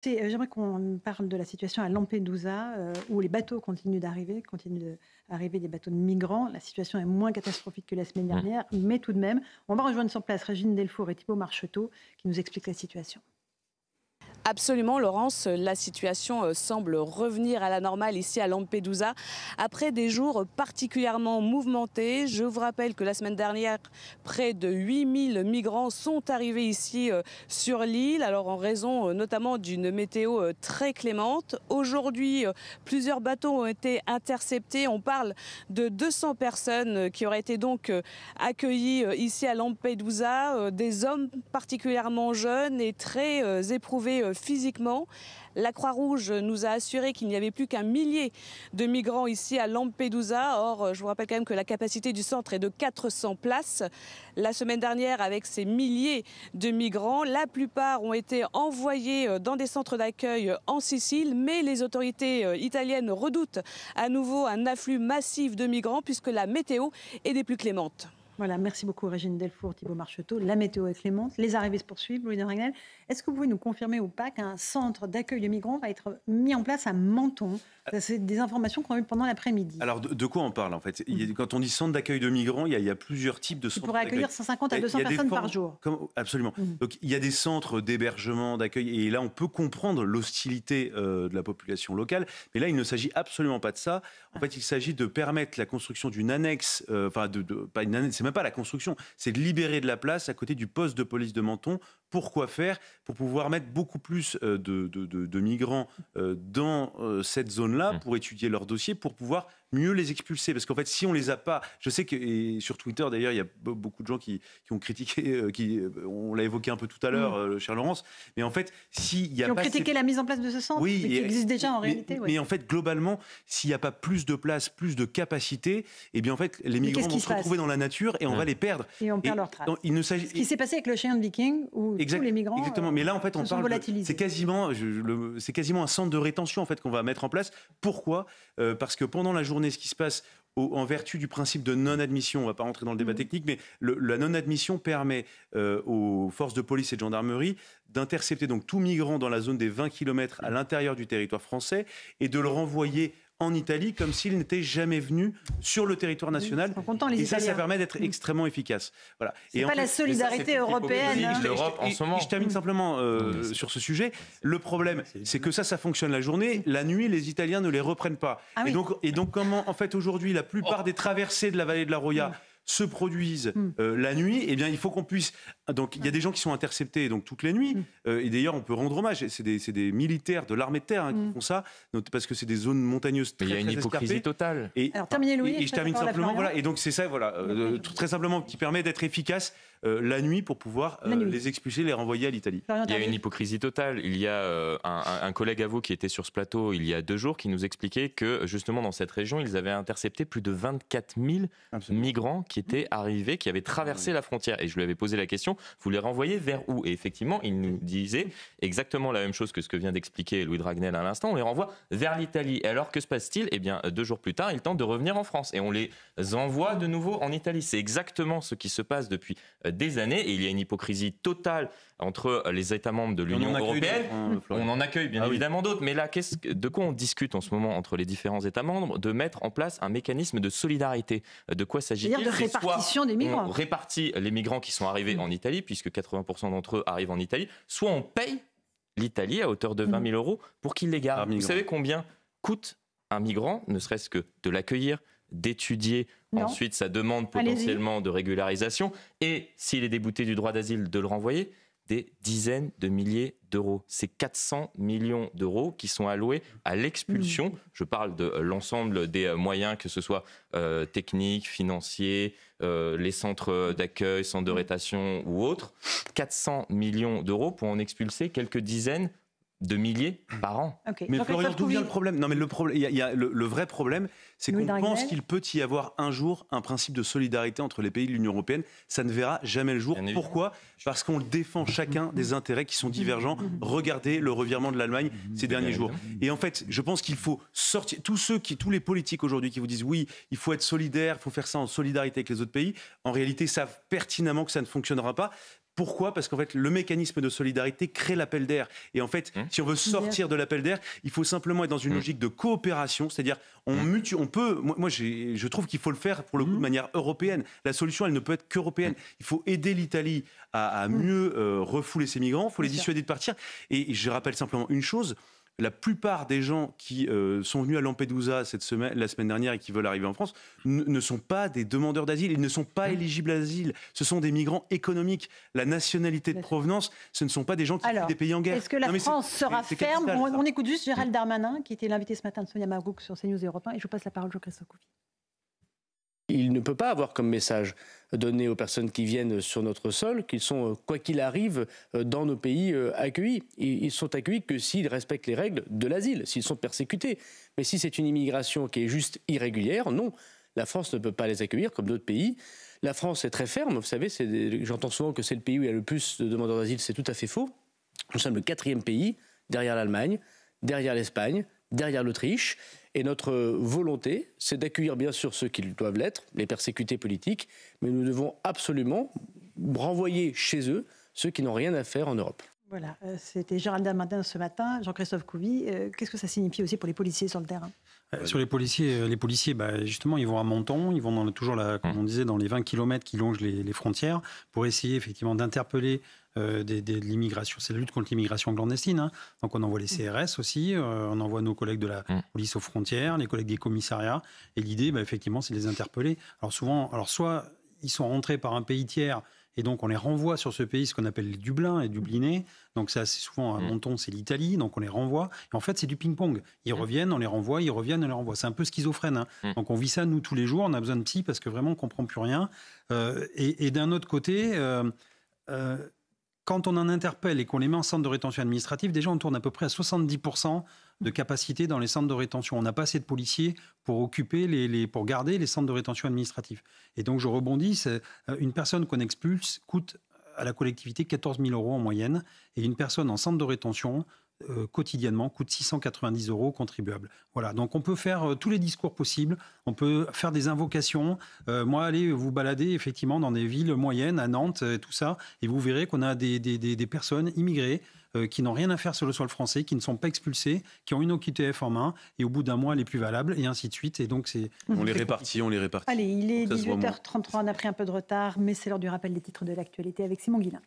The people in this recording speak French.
J'aimerais qu'on parle de la situation à Lampedusa, où les bateaux continuent d'arriver des bateaux de migrants. La situation est moins catastrophique que la semaine dernière, mais tout de même, on va rejoindre sur place Régine Delfour et Thibault Marcheteau qui nous expliquent la situation. Absolument, Laurence, la situation semble revenir à la normale ici à Lampedusa après des jours particulièrement mouvementés. Je vous rappelle que la semaine dernière, près de 8000 migrants sont arrivés ici sur l'île, alors en raison notamment d'une météo très clémente. Aujourd'hui, plusieurs bateaux ont été interceptés. On parle de 200 personnes qui auraient été donc accueillies ici à Lampedusa, des hommes particulièrement jeunes et très éprouvés physiquement. La Croix-Rouge nous a assuré qu'il n'y avait plus qu'un millier de migrants ici à Lampedusa. Or, je vous rappelle quand même que la capacité du centre est de 400 places. La semaine dernière, avec ces milliers de migrants, la plupart ont été envoyés dans des centres d'accueil en Sicile, mais les autorités italiennes redoutent à nouveau un afflux massif de migrants puisque la météo est des plus clémentes. Voilà, merci beaucoup Régine Delfour, Thibault Marcheteau. La météo est clémente, les arrivées se poursuivent. Louis de Ragnel, est-ce que vous pouvez nous confirmer ou pas qu'un centre d'accueil de migrants va être mis en place à Menton? C'est des informations qu'on a eues pendant l'après-midi. Alors, de quoi on parle en fait? Quand on dit centre d'accueil de migrants, il y a plusieurs types de centres. Qui pourraient accueillir 150 à 200 personnes par jour. Absolument. Donc, il y a des centres d'hébergement, d'accueil, et là, on peut comprendre l'hostilité de la population locale. Mais là, il ne s'agit absolument pas de ça. En fait, il s'agit de permettre la construction d'une annexe, pas une annexe, c'est même pas la construction, c'est de libérer de la place à côté du poste de police de Menton. Pourquoi faire? Pour pouvoir mettre beaucoup plus de migrants dans cette zone-là, pour étudier leurs dossiers, pour pouvoir mieux les expulser. Parce qu'en fait, si on les a pas... Je sais que et sur Twitter, d'ailleurs, il y a beaucoup de gens qui ont critiqué, on l'a évoqué un peu tout à l'heure, cher Laurence, mais en fait, s'il y a qui ont pas... critiqué la mise en place de ce centre, oui, mais qui existe déjà en réalité. Mais en fait, globalement, s'il n'y a pas plus de place, plus de capacité, eh bien en fait, les migrants vont se retrouver dans la nature et on va les perdre. Et on perd leur trace. Ce qui s'est passé avec le Cheyenne Viking, où tous les migrants exactement. Mais là, en fait, on parle c'est quasiment un centre de rétention en fait qu'on va mettre en place. Pourquoi? Parce que pendant la journée, ce qui se passe en vertu du principe de non-admission, on ne va pas rentrer dans le débat technique, mais la non-admission permet aux forces de police et de gendarmerie d'intercepter donc tout migrant dans la zone des 20 km à l'intérieur du territoire français et de le renvoyer en Italie comme s'il n'était jamais venu sur le territoire national. Et ça permet d'être extrêmement efficace. Voilà. C'est pas la solidarité européenne. Je termine simplement sur ce sujet. Le problème, c'est que ça fonctionne la journée. La nuit, les Italiens ne les reprennent pas. Et donc, comment, en fait, aujourd'hui, la plupart des traversées de la vallée de la Roya se produisent la nuit, eh bien, il faut qu'on puisse... Donc, il y a des gens qui sont interceptés donc, toutes les nuits. Et d'ailleurs, on peut rendre hommage. C'est des militaires de l'armée de terre qui font ça, parce que c'est des zones montagneuses très escarpées. Il y a une hypocrisie totale. Alors, terminez, Louis. Et je termine simplement. Voilà, et donc, c'est ça, voilà, très simplement, qui permet d'être efficace la nuit pour pouvoir les expulser, les renvoyer à l'Italie. Il y a une hypocrisie totale. Il y a un collègue à vous qui était sur ce plateau il y a 2 jours qui nous expliquait que, justement, dans cette région, ils avaient intercepté plus de 24 000 migrants qui étaient arrivés, qui avaient traversé la frontière. Et je lui avais posé la question, vous les renvoyez vers où? Et effectivement, il nous disait exactement la même chose que ce que vient d'expliquer Louis de Ragnel à l'instant. On les renvoie vers l'Italie. Et alors, que se passe-t-il? Eh bien, 2 jours plus tard, ils tentent de revenir en France. Et on les envoie de nouveau en Italie. C'est exactement ce qui se passe depuis des années. Et il y a une hypocrisie totale entre les États membres de l'Union européenne. On en accueille bien évidemment d'autres. Mais là, de quoi on discute en ce moment entre les différents États membres? De mettre en place un mécanisme de solidarité. De quoi s'agit-il? C'est-à-dire de répartition des migrants. On répartit les migrants qui sont arrivés en Italie, puisque 80% d'entre eux arrivent en Italie. Soit on paye l'Italie à hauteur de 20 000 euros pour qu'ils les gardent. Vous savez combien coûte un migrant, ne serait-ce que de l'accueillir, d'étudier ensuite sa demande potentiellement de régularisation, et s'il est débouté du droit d'asile, de le renvoyer? Des dizaines de milliers d'euros. C'est 400 millions d'euros qui sont alloués à l'expulsion. Je parle de l'ensemble des moyens, que ce soit techniques, financiers, les centres d'accueil, centres de rétention ou autres. 400 millions d'euros pour en expulser quelques dizaines de milliers par an. Mais Florian, d'où vient le problème? Non, mais le vrai problème, c'est qu'on pense qu'il peut y avoir un jour un principe de solidarité entre les pays de l'Union européenne. Ça ne verra jamais le jour. Pourquoi? Parce qu'on défend chacun des intérêts qui sont divergents. Regardez le revirement de l'Allemagne ces derniers jours. Et en fait, je pense qu'il faut sortir... Tous les politiques aujourd'hui qui vous disent oui, il faut être solidaire, il faut faire ça en solidarité avec les autres pays, en réalité savent pertinemment que ça ne fonctionnera pas. Pourquoi ? Parce qu'en fait, le mécanisme de solidarité crée l'appel d'air. Et en fait, si on veut sortir de l'appel d'air, il faut simplement être dans une logique de coopération, c'est-à-dire on peut. Moi, je trouve qu'il faut le faire pour le coup de manière européenne. La solution, elle ne peut être qu'européenne. Il faut aider l'Italie à mieux refouler ces migrants. Il faut les dissuader de partir. Et je rappelle simplement une chose. La plupart des gens qui sont venus à Lampedusa la semaine dernière et qui veulent arriver en France ne sont pas des demandeurs d'asile, ils ne sont pas éligibles à l'asile. Ce sont des migrants économiques. La nationalité de provenance, ce ne sont pas des gens qui fuient des pays en guerre. Est-ce que la France sera ferme ? On écoute juste Gérald Darmanin, qui était l'invité ce matin de Sonia Mabrouk sur CNews et Europe 1, et je vous passe la parole, Jean-Christophe Couvi. Il ne peut pas avoir comme message donné aux personnes qui viennent sur notre sol qu'ils sont, quoi qu'il arrive, dans nos pays accueillis. Ils sont accueillis que s'ils respectent les règles de l'asile, s'ils sont persécutés. Mais si c'est une immigration qui est juste irrégulière, non. La France ne peut pas les accueillir comme d'autres pays. La France est très ferme. Vous savez, j'entends souvent que c'est le pays où il y a le plus de demandeurs d'asile. C'est tout à fait faux. Nous sommes le 4e pays, derrière l'Allemagne, derrière l'Espagne, derrière l'Autriche. Et notre volonté, c'est d'accueillir bien sûr ceux qui doivent l'être, les persécutés politiques, mais nous devons absolument renvoyer chez eux ceux qui n'ont rien à faire en Europe. Voilà, c'était Gérald Darmanin ce matin. Jean-Christophe Couvi, qu'est-ce que ça signifie aussi pour les policiers sur le terrain ? Sur les policiers, justement, ils vont à Menton, ils vont comme on disait, dans les 20 km qui longent les frontières pour essayer effectivement d'interpeller de l'immigration. C'est la lutte contre l'immigration clandestine. Hein. Donc on envoie les CRS aussi, on envoie nos collègues de la police aux frontières, les collègues des commissariats. Et l'idée, effectivement, c'est de les interpeller. Alors soit ils sont rentrés par un pays tiers, et donc on les renvoie sur ce pays, ce qu'on appelle les Dublins et Dublinés. Donc c'est assez souvent à Menton, c'est l'Italie, donc on les renvoie. Et en fait, c'est du ping-pong. Ils reviennent, on les renvoie, ils reviennent, on les renvoie. C'est un peu schizophrène. Hein. Donc on vit ça, nous, tous les jours. On a besoin de psy parce que vraiment, on ne comprend plus rien. Et d'un autre côté... quand on en interpelle et qu'on les met en centre de rétention administrative, déjà on tourne à peu près à 70% de capacité dans les centres de rétention. On n'a pas assez de policiers pour occuper pour garder les centres de rétention administrative. Et donc je rebondis, une personne qu'on expulse coûte à la collectivité 14 000 € en moyenne, et une personne en centre de rétention quotidiennement coûte 690 € aux contribuables. Voilà, donc on peut faire tous les discours possibles, on peut faire des invocations. Moi, allez vous balader effectivement dans des villes moyennes, à Nantes, tout ça, et vous verrez qu'on a des personnes immigrées qui n'ont rien à faire sur le sol français, qui ne sont pas expulsées, qui ont une OQTF en main, et au bout d'un mois, elle est plus valable, et ainsi de suite. Et donc on les répartit. Allez, il est 18h33, on a pris un peu de retard, mais c'est l'heure du rappel des titres de l'actualité avec Simon Guillain.